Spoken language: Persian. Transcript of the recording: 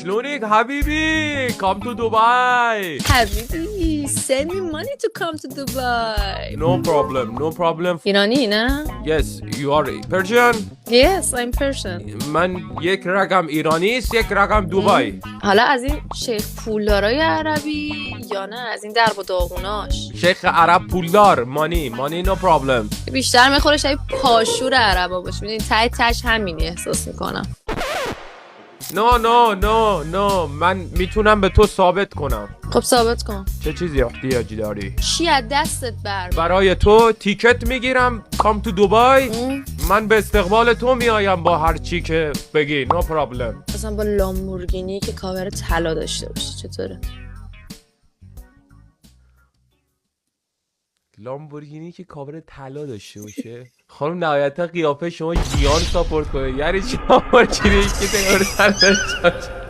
Slunik, Habibi, come to Dubai. Habibi, send me money to come to Dubai. No problem, no problem. ایرانی نه؟ Yes, you are Persian. Yes, I'm Persian. من یک رقم ایرانی است، یک رقم دوبای. حالا از این شیخ پولدارای عربی یا نه از این درب و داغوناش؟ شیخ عرب پولدار، مانی no problem. بیشتر میخوره شاید پاشور عربا باشه. میدونی تش همینی احساس میکنم. No من میتونم به تو ثابت کنم. خب ثابت کن. چه چیزی احتیاجی داری؟ چی از دستت برای تو تیکت میگیرم کام تو دوبای. من به استقبال تو میایم با هر چی که بگی. نو پرابلم. مثلا با لامبورگینی که کاور طلا داشته باشه چطوره؟ لامبورگینی که کاور طلا داشته باشه. خانم نهایتا قیافه شما جیان ساپورت کنه. یعنی چی لامبورگینی که کاور طلا داشته باشه؟